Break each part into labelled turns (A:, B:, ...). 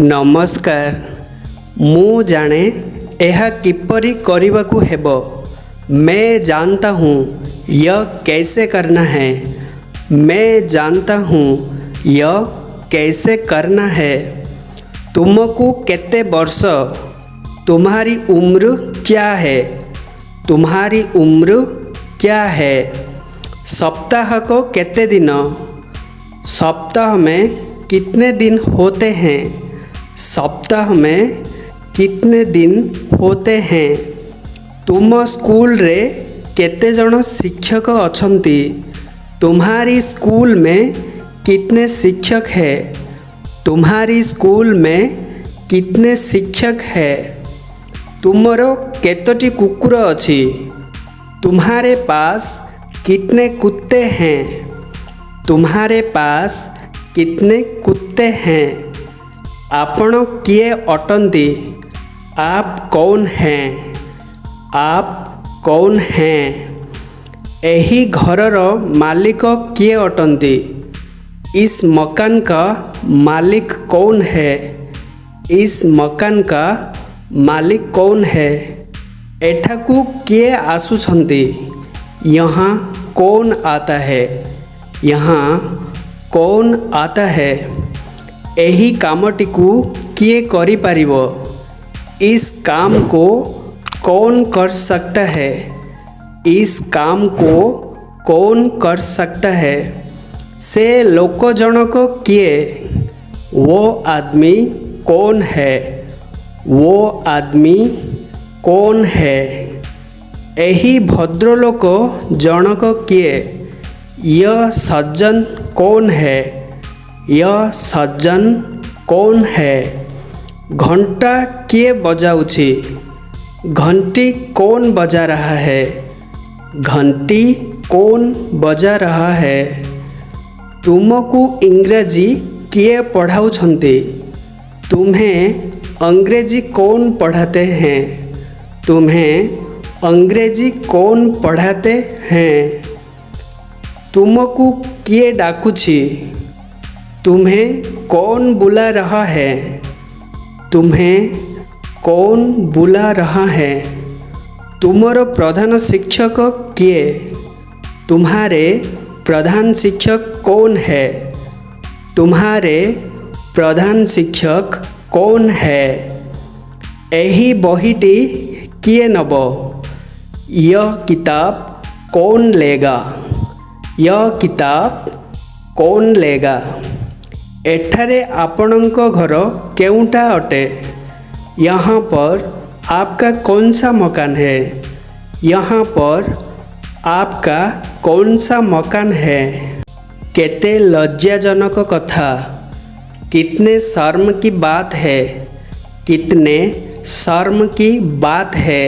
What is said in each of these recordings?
A: नमस्कार। मु जाने यह किपरि करबाकू हेबो। मैं जानता हूँ यह कैसे करना है। मैं जानता हूँ यह कैसे करना है। तुमको केते वर्ष? तुम्हारी उम्र क्या है? तुम्हारी उम्र क्या है? सप्ताह को केते दिन? सप्ताह में कितने दिन होते हैं? सप्ताह में कितने दिन होते हैं? तुम स्कूल रे केते जन शिक्षक अछंती? तुम्हारी स्कूल में कितने शिक्षक है? तुम्हारी स्कूल में कितने शिक्षक है? तुमरो केतोटी कुकुर अछि? तुम्हारे पास कितने कुत्ते हैं? तुम्हारे पास कितने कुत्ते हैं? आपण किए अटंती? आप कौन हैं? आप कौन हैं? एही घरर मालिक किए अटंती? इस मकान का मालिक कौन है? इस मकान का मालिक कौन है? एठाकू किए आसुछंती? यहाँ कौन आता है? यहाँ कौन आता है? एही कामटिकू किए करि पारिबो? इस काम को कौन कर सकता है? इस काम को कौन कर सकता है? से लोक जनक किए? वो आदमी कौन है? वो आदमी कौन है? एही भद्रलोक जनक किए? यह सज्जन कौन है? यह सज्जन कौन है? घंटा किए बजाउछि? घंटी कौन बजा रहा है? घंटी कौन बजा रहा है? तुमको इंग्रजी किए पढ़ाउछंती? तुम्हें अंग्रेजी कौन पढ़ाते हैं? तुम्हें अंग्रेजी कौन पढ़ाते हैं? तुमको किए डाकुछि? तुम्हें कौन बुला रहा है? तुम्हें कौन बुला रहा है? तुमरो प्रधान शिक्षक किए? तुम्हारे प्रधान शिक्षक कौन है? तुम्हारे प्रधान शिक्षक कौन है? एही बहीटी किए नब? यह किताब कौन लेगा? यह किताब कौन लेगा? एठारे आपणक घर केउटा अटे? यहाँ पर आपका कौन सा मकान है? यहाँ पर आपका कौन सा मकान है? केते लज्जाजनक कथा। कितने शर्म की बात है? कितने शर्म की बात है?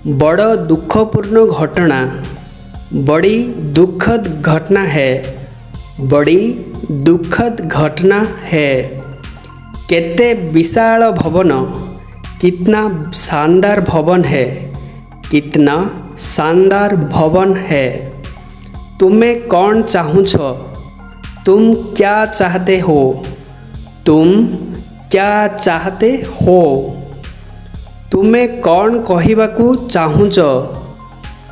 A: बड़ दुखपूर्ण घटना। बड़ी दुखद घटना है। बड़ी दुखद घटना है। केते विशाल भवन। कितना शानदार भवन है। कितना शानदार भवन है। तुम्हें कौन चाहुछ? तुम क्या चाहते हो? तुम क्या चाहते हो? तुम्हें कौन कहिबाकू चाहुछ?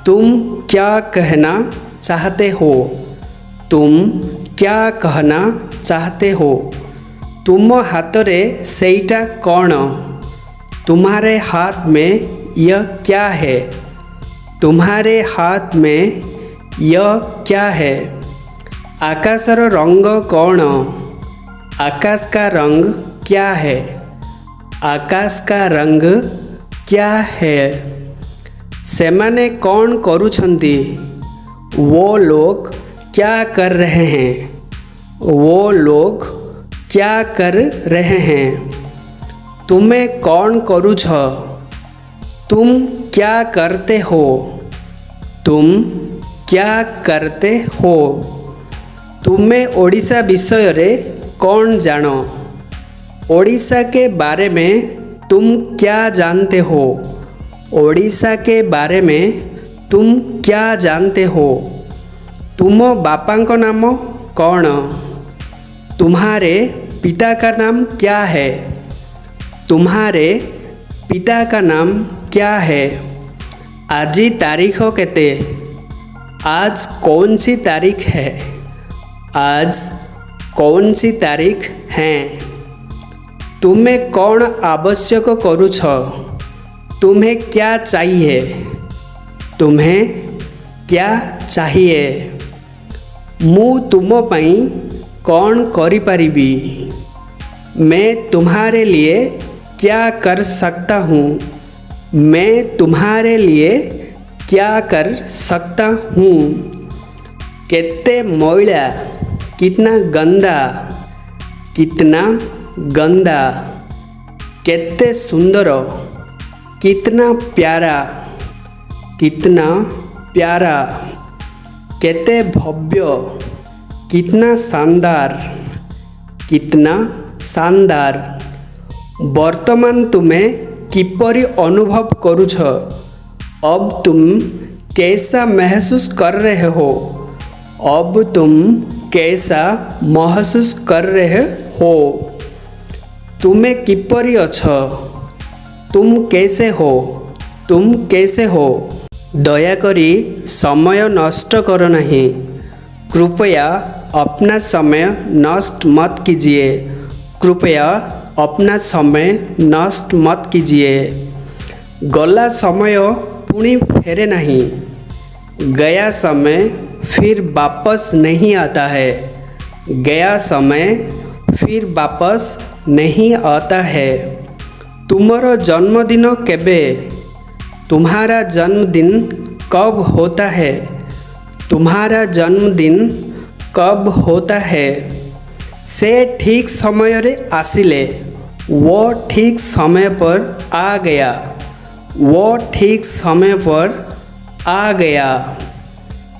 A: तुम क्या कहना चाहते हो? तुम क्या कहना चाहते हो? तुम हाथ रे सेईटा कौन? तुम्हारे हाथ में यह क्या है? तुम्हारे हाथ में यह क्या है? आकाशर रंग कौन? आकाश का रंग क्या है? आकाश का रंग क्या है? सेमाने कौन करुछंती? वो लोग क्या कर रहे हैं? वो लोग क्या कर रहे हैं? तुम्हें कौन करुछ? तुम क्या करते हो? तुम क्या करते हो? तुम्हें ओडिशा विषय रे कौन जानो? ओडिशा के बारे में तुम क्या जानते हो? ओडिशा के बारे में तुम क्या जानते हो? तुम बापा को नाम कौन? तुम्हारे पिता का नाम क्या है? तुम्हारे पिता का नाम क्या है? आजी तारीख केते? आज कौन सी तारीख है? आज कौन सी तारीख है? तुम्हें कौन आवश्यक करुछ? तुम्हें क्या चाहिए? तुम्हें क्या चाहिए? मु तुम पाई कौन करी परिबी? मैं तुम्हारे लिए क्या कर सकता हूँ? मैं तुम्हारे लिए क्या कर सकता हूँ? कितने मैला, कितना गंदा, कितना गंदा। कितने सुंदर, कितना प्यारा, कितना प्यारा। कितने भव्य, कितना शानदार, कितना शानदार। वर्तमान तुम्हें किपरि अनुभव करुछ? अब तुम कैसा महसूस कर रहे हो? अब तुम कैसा महसूस कर रहे हो? तुम्हें किपरि अछ? तुम कैसे हो? तुम कैसे हो? दयाकरी समय नष्ट करो नहीं। कृपया अपना समय नष्ट मत कीजिए। कृपया अपना समय नष्ट मत कीजिए। गला समय पुणी फेरे नहीं। गया समय फिर वापस नहीं आता है। गया समय फिर वापस नहीं आता है। तुम्हारा जन्मदिन केबे? तुम्हारा जन्मदिन कब होता है? तुम्हारा जन्मदिन कब होता है? से ठीक समय रे आसिले। वो ठीक समय पर आ गया। वो ठीक समय पर आ गया।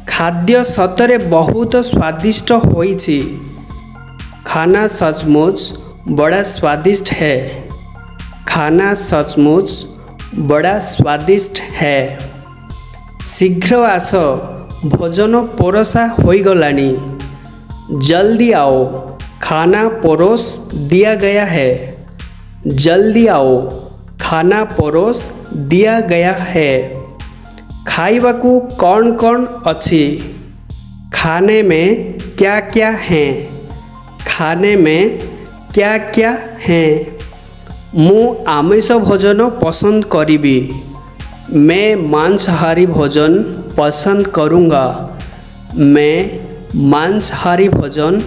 A: खाद्य सतरे बहुत स्वादिष्ट होइछि। खाना सचमुच बड़ा स्वादिष्ट है। खाना सचमुच बड़ा स्वादिष्ट है। शीघ्र आस, भोजन परोसा होई गलानी। जल्दी आओ, खाना परोस दिया गया है। जल्दी आओ, खाना परोस दिया गया है। खाइबाकू कौन कौन अच्छी? खाने में क्या क्या हैं? खाने में क्या क्या हैं? मु आमिष भोजन पसंद करीबी। मैं मांसाहारी भोजन पसंद करूँगा। मैं मांसाहारी भोजन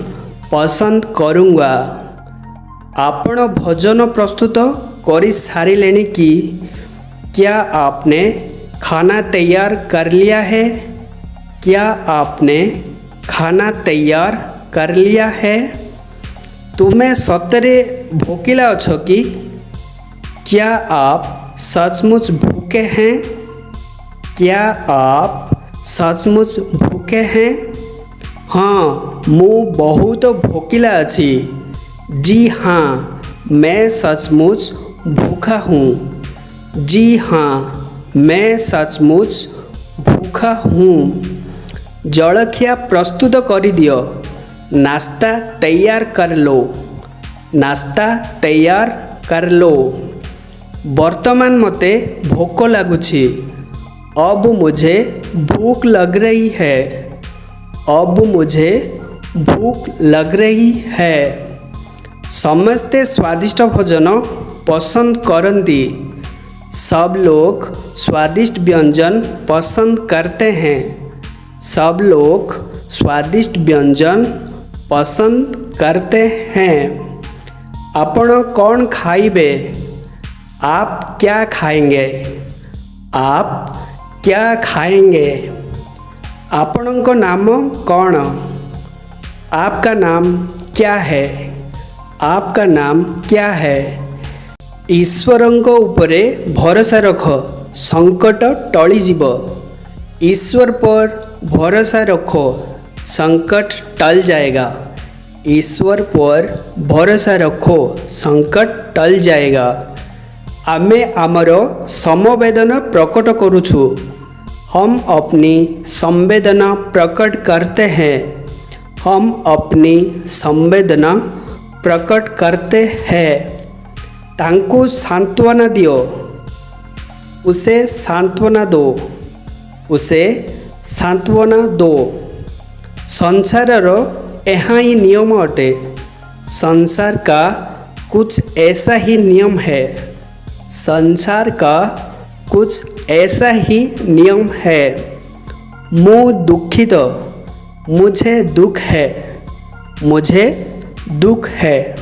A: पसंद करूँगा। आपण भोजन प्रस्तुत करी सारिलेनी कि? क्या आपने खाना तैयार कर लिया है? क्या आपने खाना तैयार कर लिया है? तुम्हें सतरे भोकिला अछो कि? क्या आप सचमुच भूखे हैं? क्या आप सचमुच भूखे हैं? हाँ, मु बहुत भोकिला अछि। जी हाँ, मैं सचमुच भूखा हूँ। जी हाँ, मैं सचमुच भूखा हूँ। जलखिया प्रस्तुत करी दियो। नाश्ता तैयार कर लो। नाश्ता तैयार कर लो। वर्तमान मते भोक लगुछि। अब मुझे भूख लग रही है। अब मुझे भूख लग रही है। समस्ते स्वादिष्ट भोजन पसंद करती। सब लोग स्वादिष्ट व्यंजन पसंद करते हैं। सब लोग स्वादिष्ट व्यंजन पसंद करते हैं। आपण कौन खाइबे? आप क्या खाएंगे? आप क्या खाएंगे? आपणको नाम कौन? आपका नाम क्या है? आपका नाम क्या है? ईश्वरंको उपरे भरोसा रख, संकट टली जीव। ईश्वर पर भरोसा रखो, संकट टल जाएगा। ईश्वर पर भरोसा रखो, संकट टल जाएगा। आमे आमर समवेदना प्रकट करुछु। हम अपनी संवेदना प्रकट करते हैं। हम अपनी संवेदना प्रकट करते हैं तांको सांत्वना दियो, उसे सांत्वना दो, उसे सांत्वना दो। संसारर यह ही नियम अटे। संसार का कुछ ऐसा ही नियम है। संसार का कुछ ऐसा ही नियम है। मु दुखित, मुझे दुख है, मुझे दुख है।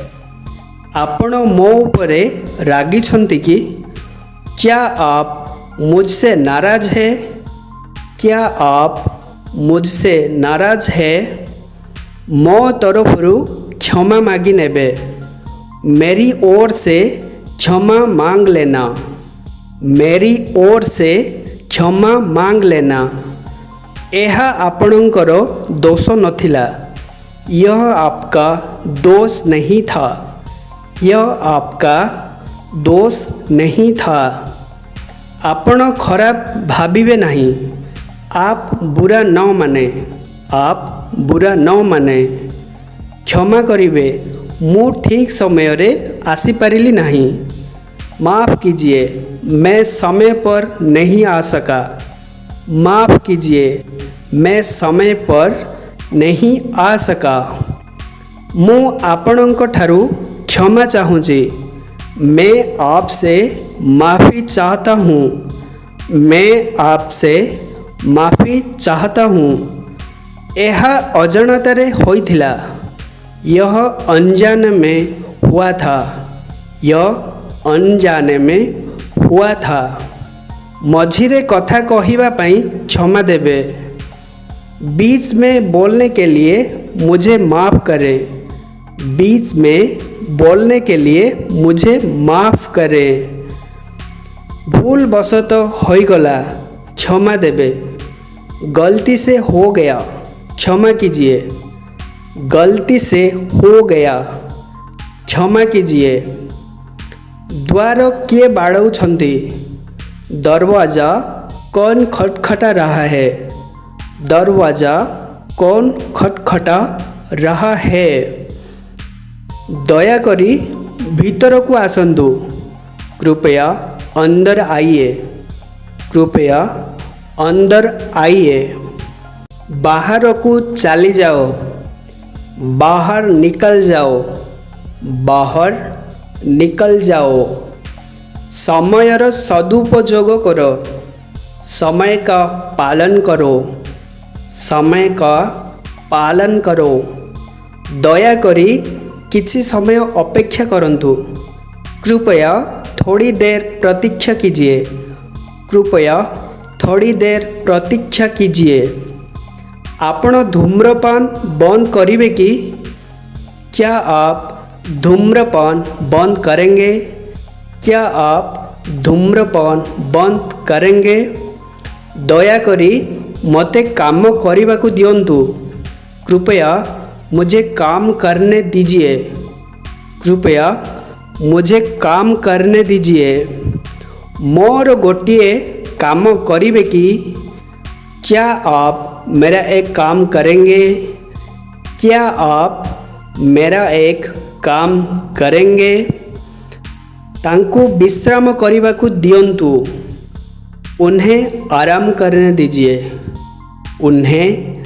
A: आपण मो उपरे रागी छंती कि? क्या आप मुझसे नाराज है? क्या आप मुझसे नाराज है? मो तरफरु क्षमा मागी नेबे, मेरी ओर से क्षमा मांग लेना, मेरी ओर से क्षमा मांग लेना। यह आपणकर दोष नथिला, यह आपका दोष नहीं था, यह आपका दोष नहीं था। आपण खराब भाविबे नहीं, आप बुरा न माने, आप बुरा न माने। क्षमा करिवे, मु ठीक समय रे आसी पारिली नहीं। माफ़ कीजिए, मैं समय पर नहीं आ सका। माफ़ कीजिए, मैं समय पर नहीं आ सका। मु आपणଙ୍କ ଠାରୁ क्षमा चाहूँगी। मैं आपसे माफ़ी चाहता हूँ, मैं आपसे माफ़ी चाहता हूँ। यह अजाणतारे होइथिला, यह अनजाने में हुआ था, यह अनजाने में हुआ था। मझिरे कथा कहिबा पई क्षमा देवे। बीच में बोलने के लिए मुझे माफ़ करें, बीच में बोलने के लिए मुझे माफ़ करें। भूल बसत होइगला, क्षमा देवे। गलती से हो गया, क्षमा कीजिए। गलती से हो गया, क्षमा कीजिए। द्वार किए बाड़ौछंती? दरवाज़ा कौन खटखटा रहा है? दरवाज़ा कौन खटखटा रहा है? दयाकरी भीतर को आसंतु, कृपया अंदर आइए, कृपया अंदर आइए। बाहर को चली जाओ, बाहर निकल जाओ, बाहर निकल जाओ। समयर सदुपयोग करो, समय का पालन करो, समय का पालन करो। दयाकरी किछि समय अपेक्षा करंतु, कृपया थोड़ी देर प्रतीक्षा कीजिए, कृपया थोड़ी देर प्रतीक्षा कीजिए। आपण धूम्रपान बंद करिवे कि? क्या आप धूम्रपान बंद करेंगे? क्या आप धूम्रपान बंद करेंगे? दयाकरी मते काम करने दियंतु, कृपया मुझे काम करने दीजिए, कृपया मुझे काम करने दीजिए। मोर गोटिए काम करिवे कि? क्या आप मेरा एक काम करेंगे? क्या आप मेरा एक काम करेंगे? तांको विश्राम करने को दियंतु, उन्हें आराम करने दीजिए, उन्हें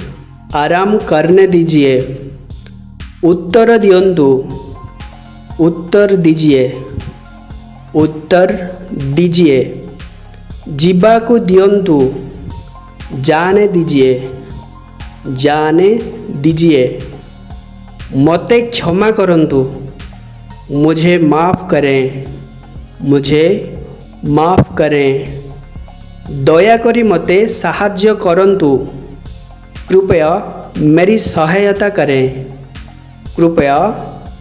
A: आराम करने दीजिए। उत्तर दियंतु, उत्तर दीजिए, उत्तर दीजिए। जीवा को दियंतु, जाने दीजिए, जाने दीजिए। मते क्षमा करंतु, मुझे माफ़ करें, मुझे माफ़ करें। दयाकरी मते साहाय्य करंतु, कृपया मेरी सहायता करें, कृपया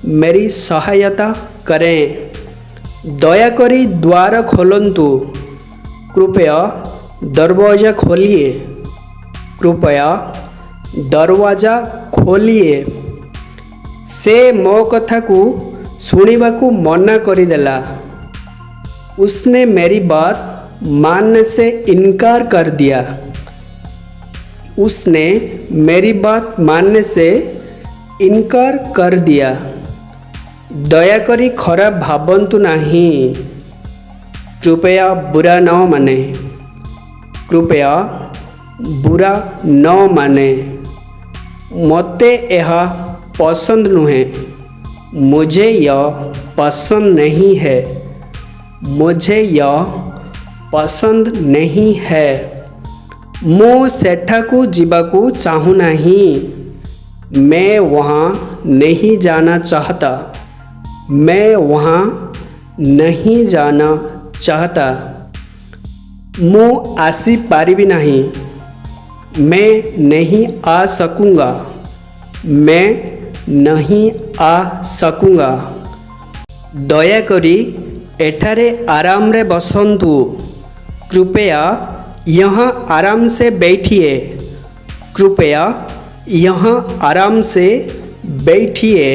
A: मेरी सहायता करें। दयाकरी द्वार खोलंतु, कृपया दरवाज़ा खोलिए, कृपया दरवाज़ा खोलिए। से मो कथा को सुनिबा को मना करिदेला, उसने मेरी बात मानने से इनकार कर दिया, उसने मेरी बात मानने से इनकार कर दिया। ଦୟାକରି ଖରାପ ଭାବନ୍ତୁ ନାହିଁ। कृपया बुरा न माने। कृपया बुरा न माने। ମୋତେ ଏହା पसंद नुहे। मुझे यह पसंद नहीं है। मुझे यह पसंद नहीं है। ମୁଁ ସେଠାକୁ ଯିବାକୁ ଚାହୁଁନାହିଁ। मैं वहाँ नहीं जाना चाहता। मैं वहाँ नहीं जाना चाहता। ମୁଁ ଆସିପାରିବି ନାହିଁ। मैं नहीं आ सकूँगा। मैं नहीं आ सकूँगा। ଦୟାକରି ଏଠାରେ ଆରାମରେ ବସନ୍ତୁ। कृपया यहाँ आराम से बैठिए। कृपया यहाँ आराम से बैठिए।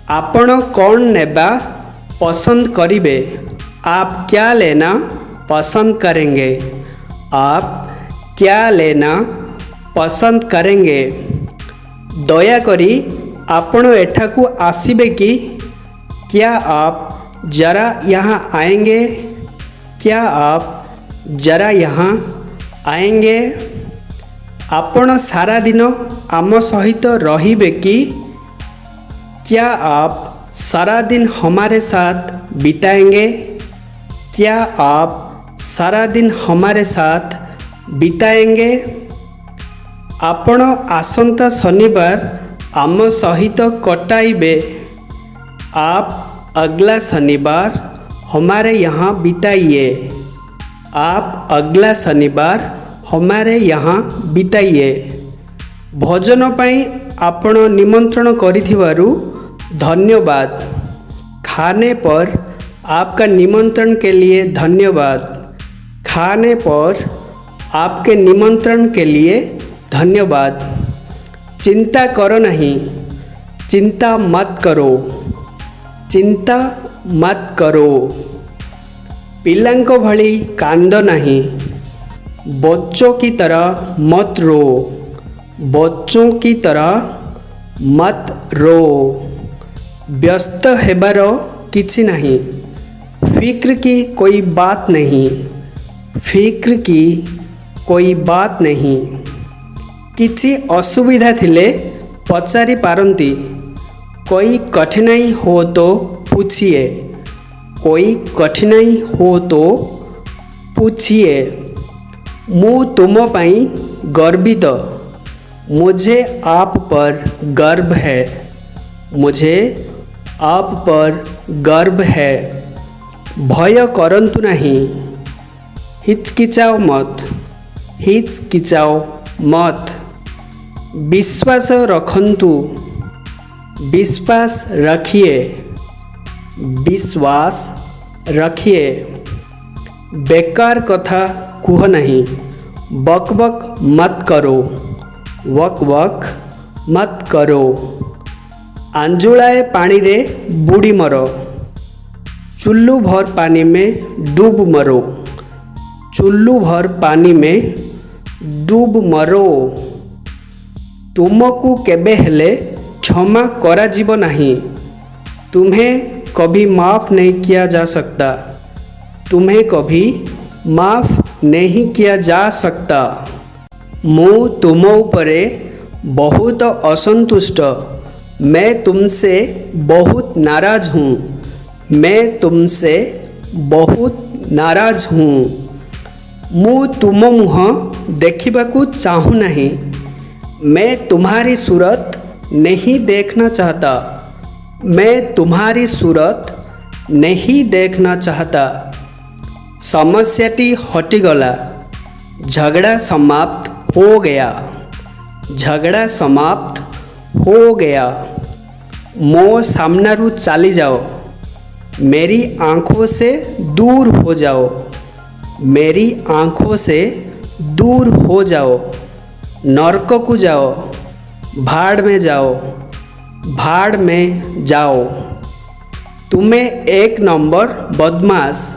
A: ଆପଣ କ'ଣ ନେବା पसंद करिबे? आप क्या लेना पसंद करेंगे? आप क्या लेना पसंद करेंगे? ଦୟାକରି ଆପଣ ଏଠାକୁ ଆସିବେ କି? क्या आप ज़रा यहाँ आएंगे? क्या आप ज़रा यहाँ आएंगे? ଆପଣ ସାରା ଦିନ ଆମ ସହିତ ରହିବେ କି? क्या आप सारा दिन हमारे साथ बिताएंगे? क्या आप सारा दिन हमारे साथ बिताएंगे? ଆପଣ ଆସନ୍ତା ଶନିବାର ଆମ ସହିତ କଟାଇବେ। आप अगला शनिवार हमारे यहाँ बिताइए। आप अगला शनिवार हमारे यहाँ बिताइए। भोजन ପାଇଁ ଆପଣ निमंत्रण କରିଥିବାରୁ धन्यवाद। खाने पर आपका निमंत्रण के लिए धन्यवाद। खाने पर आपके निमंत्रण के लिए धन्यवाद। चिंता करो नहीं। चिंता मत करो। चिंता मत करो। पिलांक भली कांद नहीं। बच्चों की तरह मत रो। बच्चों की तरह मत रो। व्यस्त हेबार किछि नहीं। फिक्र की कोई बात नहीं। फिक्र की कोई बात नहीं। किछि असुविधा थिले पचारि पारंती। कोई कठिनाई हो तो पूछिए। कोई कठिनाई हो तो पूछिए। ମୁଁ तुम ପାଇଁ गर्वित। मुझे आप पर गर्व है। मुझे आप पर गर्व है। भय करंतु नहीं। हिचकिचाओ मत। हिचकिचाओ मत। विश्वास रखंतु। विश्वास रखिए। विश्वास रखिए। बेकार कथा कुह नहीं। बक बक मत करो। वक वक मत करो। आंजुलाए पानी रे बुड़ी मरो। चुल्लू भर पानी में डूब मरो। चुल्लू भर पानी में डूब मरो। तुमको केबे हेले क्षमा करा जीव नहीं। तुम्हें कभी माफ़ नहीं किया जा सकता। तुम्हें कभी माफ़ नहीं किया जा सकता। ମୁଁ ତୁମ ଉପରେ बहुत असंतुष्ट। मैं तुमसे बहुत नाराज़ हूँ। मैं तुमसे बहुत नाराज़ हूँ। ମୁଁ ତୁମ ମୁହଁ ଦେଖିବାକୁ ଚାହୁଁ ନାହିଁ। मैं तुम्हारी सूरत नहीं देखना चाहता। मैं तुम्हारी सूरत नहीं देखना चाहता। समस्याटी हटिगला। झगड़ा समाप्त हो गया। झगड़ा समाप्त हो गया। मो सामनारू चाली जाओ। मेरी आँखों से दूर हो जाओ। मेरी आँखों से दूर हो जाओ। नरक को जाओ। भाड़ में जाओ। भाड़ में जाओ। तुम्हें एक नंबर बदमाश।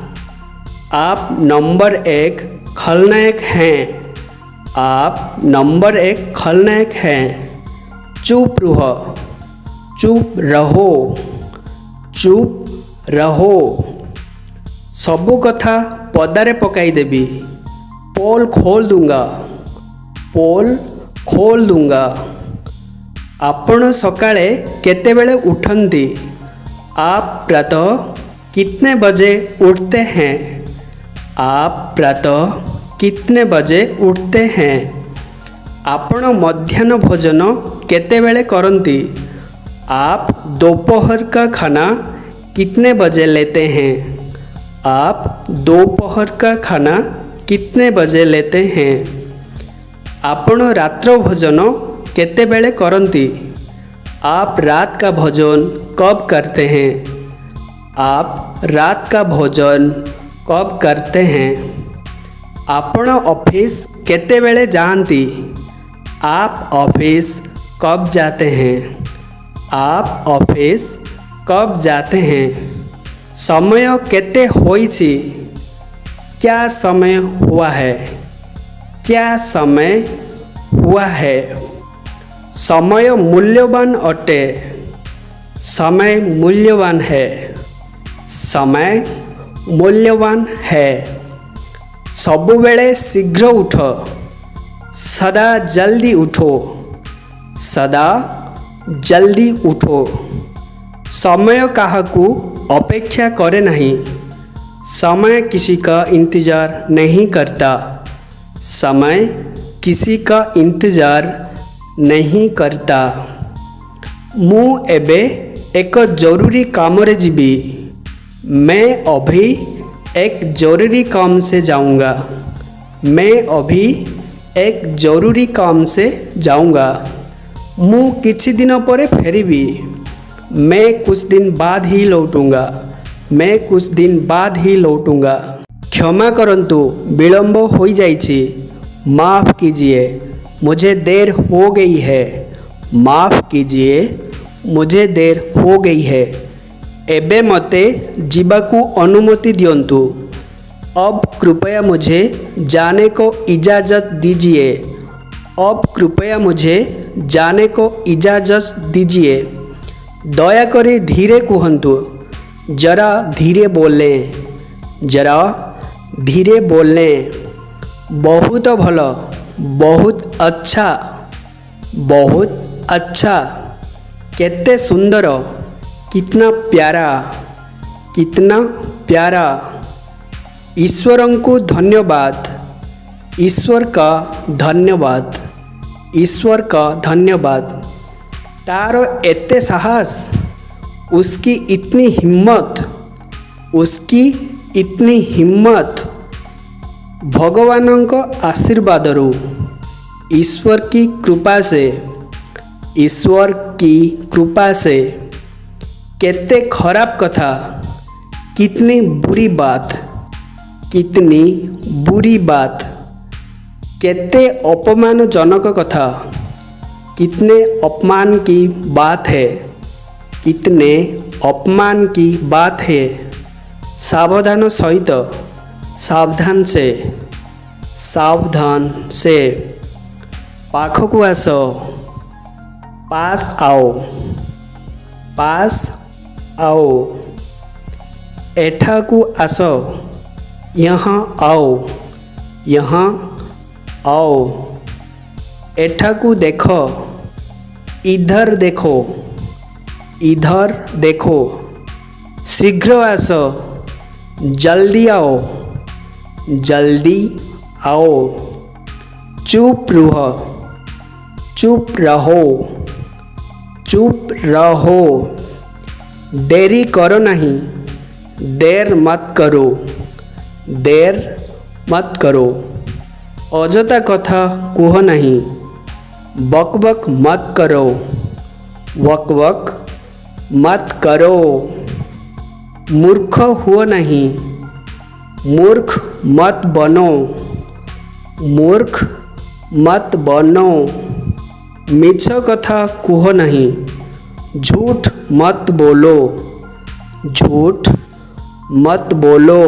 A: आप नंबर एक खलनायक हैं। आप नंबर एक खलनायक हैं। चुप रहो। चुप रहो। चुप रहो। सबु कथा पदारे पकाई देबी। पोल खोल दूंगा। पोल खोल दूंगा। आपण सकाळे केतेबेले उठंती? आप प्रातः कितने बजे उठते हैं? आप प्रातः कितने बजे उठते हैं? आपण मध्याह्न भोजन केतेबेले करंती? आप दोपहर का खाना कितने बजे लेते हैं? आप दोपहर का खाना कितने बजे लेते हैं? आपण रात्र भोजन केतेबेले करंती? आप रात का भोजन कब करते हैं? आप रात का भोजन कब करते हैं? आपण ऑफिस केतेबेले जाती? आप ऑफिस कब जाते हैं? आप ऑफिस कब जाते हैं? समय केते होईछि? क्या समय हुआ है? क्या समय हुआ है? समय मूल्यवान अटे। समय मूल्यवान है। समय मूल्यवान है। सबुबेले शीघ्र उठ। सदा जल्दी उठो। सदा जल्दी उठो। समय काहाकू अपेक्षा करे नहीं। समय किसी का इंतज़ार नहीं करता। समय किसी का इंतज़ार नहीं करता। मु एबे एक जरूरी काम रे जीबी। मैं अभी एक जरूरी काम से जाऊंगा। मैं अभी एक जरूरी काम से जाऊंगा। मु किछि दिन परे फेरिबी। मैं कुछ दिन बाद ही लौटूंगा। मैं कुछ दिन बाद ही लौटूंगा। क्षमा करंतु, विलंब हो जाइछि। माफ़ कीजिए, मुझे देर हो गई है। माफ़ कीजिए, मुझे देर हो गई है। एबे मते जीवाकू अनुमति दियंतु। अब कृपया मुझे जाने को इजाज़त दीजिए। अब कृपया मुझे जाने को इजाज़त दीजिए। दयाकरी धीरे कुहंतु। जरा धीरे बोलें। जरा धीरे बोलें। बहुत भल। बहुत अच्छा। बहुत अच्छा। केते सुंदर। कितना प्यारा। कितना प्यारा। ईश्वरं को धन्यवाद। ईश्वर का धन्यवाद। ईश्वर का धन्यवाद। तारो एते साहस। उसकी इतनी हिम्मत। उसकी इतनी हिम्मत। भगवानों आशीर्वादरू। ईश्वर की कृपा से। ईश्वर की कृपा से। केते खराब कथा। कितनी बुरी बात। कितनी बुरी बात। केते अपमानजनक कथा। कितने अपमान की बात है। कितने अपमान की बात है। सावधान सहित। सावधान से। सावधान से। पाखकू आसो। पास आओ। पास आओ। एठाकू आसो। यहाँ आओ। यहाँ आओ। एठाकू देखो। इधर देखो। इधर देखो। शीघ्र आसो। जल्दी आओ। जल्दी आओ। चुप रहो। चुप रहो। चुप रहो। देरी करो नहीं। देर मत करो। देर मत करो। अजथा कथा कुह नहीं। बकबक मत करो। वकवक मत करो। मूर्ख हुओ नहीं। मूर्ख मत बनो। मूर्ख मत बनो। मिछ कथा कुह नहीं। झूठ मत बोलो। झूठ मत बोलो।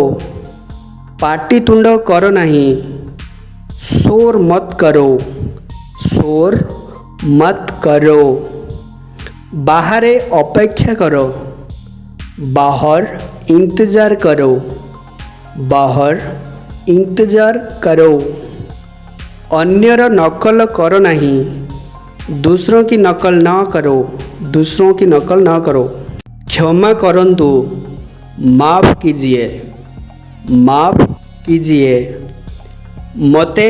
A: पाटीतुंड करो नहीं। शोर मत करो। शोर मत करो। बाहरे अपेक्षा करो। बाहर इंतज़ार करो, बाहर इंतज़ार करो। अन्यर नकल करो नहीं, दूसरों की नकल ना करो, दूसरों की नकल ना करो। क्षमा करंतु, माफ़ कीजिए, माफ़ कीजिए। मते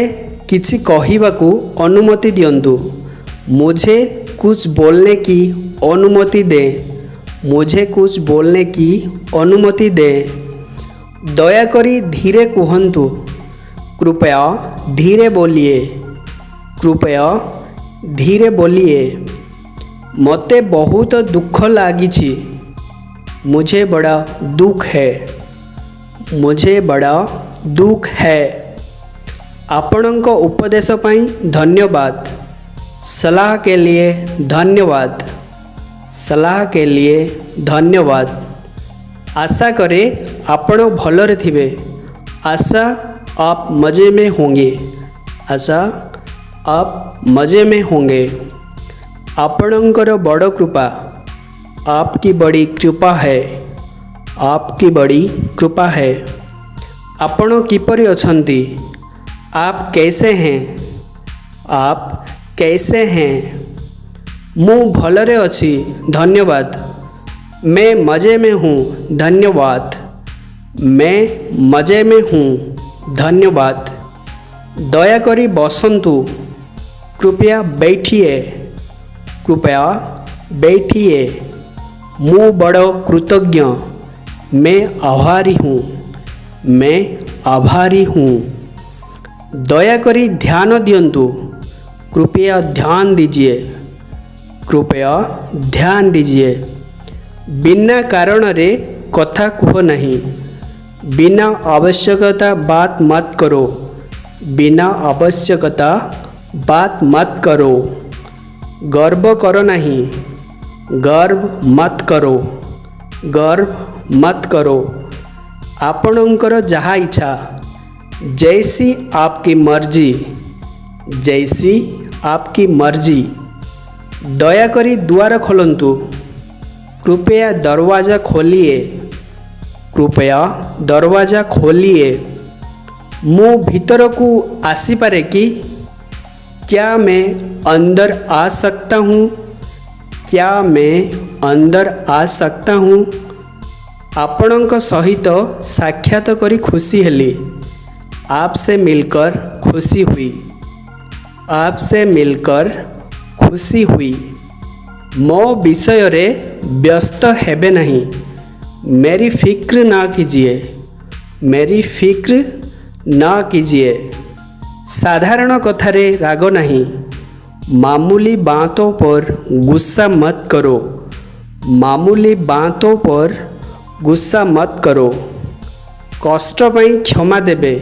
A: किछि कहिबाकू अनुमति दियंतु, मुझे कुछ बोलने की अनुमति दे, मुझे कुछ बोलने की अनुमति दे। दयाकरी धीरे कुहंतु, कृपया धीरे बोलिए, कृपया धीरे बोलिए। मते बहुत दुख लागिछि, मुझे बड़ा दुख है, मुझे बड़ा दुख है। आपणଙ୍କ उपदेश पाई धन्यवाद, सलाह के लिए धन्यवाद, सलाह के लिए धन्यवाद। आशा करे आपण भलरे थिबे, आशा आप मज़े में होंगे, आशा आप मज़े में होंगे। आपणकर बड़ कृपा, आपकी बड़ी कृपा है, आपकी बड़ी कृपा है। आपण किपरि अछंती, आप कैसे हैं, आप कैसे हैं। मु भलरे अछि, धन्यवाद। मैं मज़े में हूँ, धन्यवाद। मैं मज़े में हूँ, धन्यवाद। दयाकरी बसंतु, कृपया बैठिए, कृपया बैठिए। मु बड़ कृतज्ञ, मैं आभारी हूँ, मैं आभारी हूँ। दयाकरी ध्यान दियंतु, कृपया ध्यान दीजिए, कृपया ध्यान दीजिए। बिना कारण रे कथा कहो नहीं, बिना आवश्यकता बात मत करो, बिना आवश्यकता बात मत करो। गर्व करो नहीं, गर्व मत करो, गर्व मत करो। आपणकर जहाँ इच्छा, जैसी आपकी मर्जी, जैसी आपकी मर्जी। दयाकरी द्वार खोलंतु, कृपया दरवाज़ा खोलिए, कृपया दरवाज़ा खोलिए। मु भीतर को आसी पारे कि, क्या मैं अंदर आ सकता हूँ, क्या मैं अंदर आ सकता हूँ। आपणक सहित साक्षात करी खुशी हेली, आपसे मिलकर खुशी हुई, आपसे मिलकर खुशी हुई। मो विषय रे व्यस्त हेबे नहीं, मेरी फिक्र ना कीजिए, मेरी फिक्र ना कीजिए। साधारण कथारे राग नहीं, मामूली बातों पर गुस्सा मत करो, मामूली बातों पर गुस्सा मत करो। कष्ट पाई क्षमा देबे,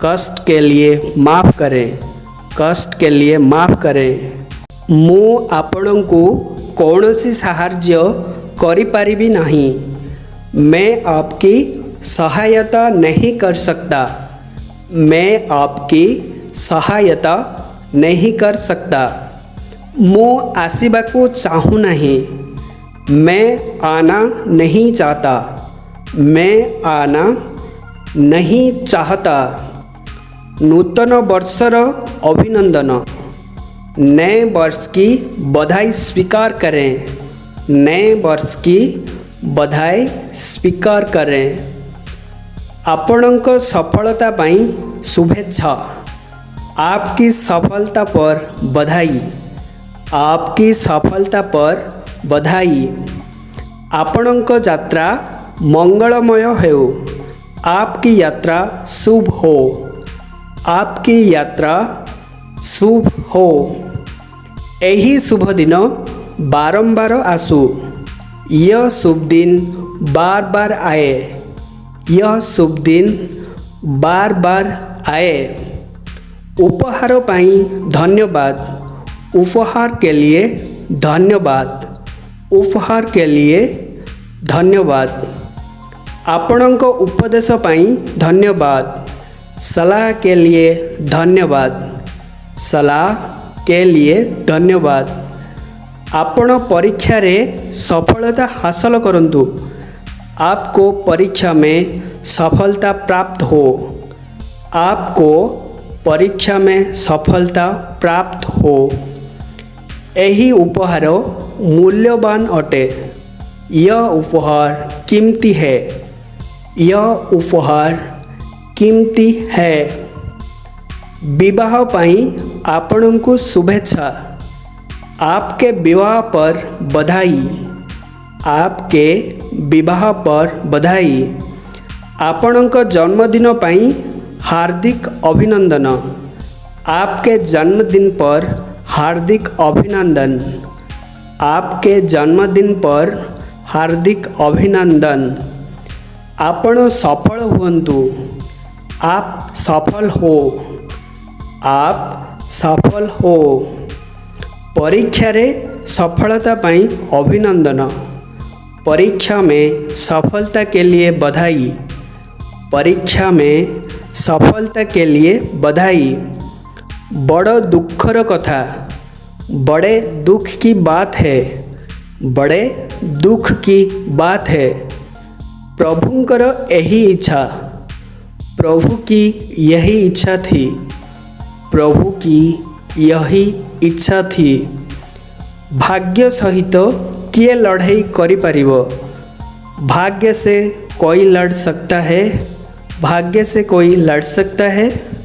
A: कष्ट के लिए माफ़ करें, कष्ट के लिए माफ़ करें। मु आपणଙ୍କୁ कौनसी साहाय्य करिपारिबि नहीं, मैं आपकी सहायता नहीं कर सकता, मैं आपकी सहायता नहीं कर सकता। मु आसिबाकू चाहूँ नहीं, मैं आना नहीं चाहता, मैं आना नहीं चाहता। नूतन वर्षर अभिनंदन, नए वर्ष की बधाई स्वीकार करें, नए वर्ष की बधाई स्वीकार करें। आपणक सफलता पाई शुभेच्छा, आपकी सफलता पर बधाई, आपकी सफलता पर बधाई। आपणक यात्रा मंगलमय हो, आपकी यात्रा शुभ हो, आपकी यात्रा शुभ हो। यही शुभ दिन बारंबार आसू, यह शुभ दिन बार बार आए, यह शुभ दिन बार बार आए। उपहार पाई धन्यवाद, उपहार के लिए धन्यवाद, उपहार के लिए धन्यवाद। आपणक उपदेश पाई धन्यवाद, सलाह के लिए धन्यवाद, सलाह के लिए धन्यवाद। आपण परीक्षा रे सफलता हासिल करंतु, आपको परीक्षा में सफलता प्राप्त हो। आपको परीक्षा में सफलता प्राप्त हो। यही उपहार मूल्यवान अटे। यह उपहार कीमती है। यह उपहार कीमती है। विवाह पाई आपनकु शुभेच्छा। आपके विवाह पर बधाई। आपके विवाह पर बधाई। आपणक जन्मदिन पाई हार्दिक अभिनंदन। आपके जन्मदिन पर हार्दिक अभिनंदन। आपके जन्मदिन पर हार्दिक अभिनंदन। आपण सफल हुअन्तु। आप सफल हो। आप सफल हो। परीक्षा रे सफलता पाई अभिनंदन। परीक्षा में सफलता के लिए बधाई। परीक्षा में सफलता के लिए बधाई। बड़ दुखर कथा। बड़े दुख की बात है। बड़े दुख की बात है। प्रभुंकर यही इच्छा। प्रभु की यही इच्छा थी। प्रभु की यही इच्छा थी। भाग्य सहित किए लड़ाई करिपारिबो। भाग्य से कोई लड़ सकता है। भाग्य से कोई लड़ सकता है।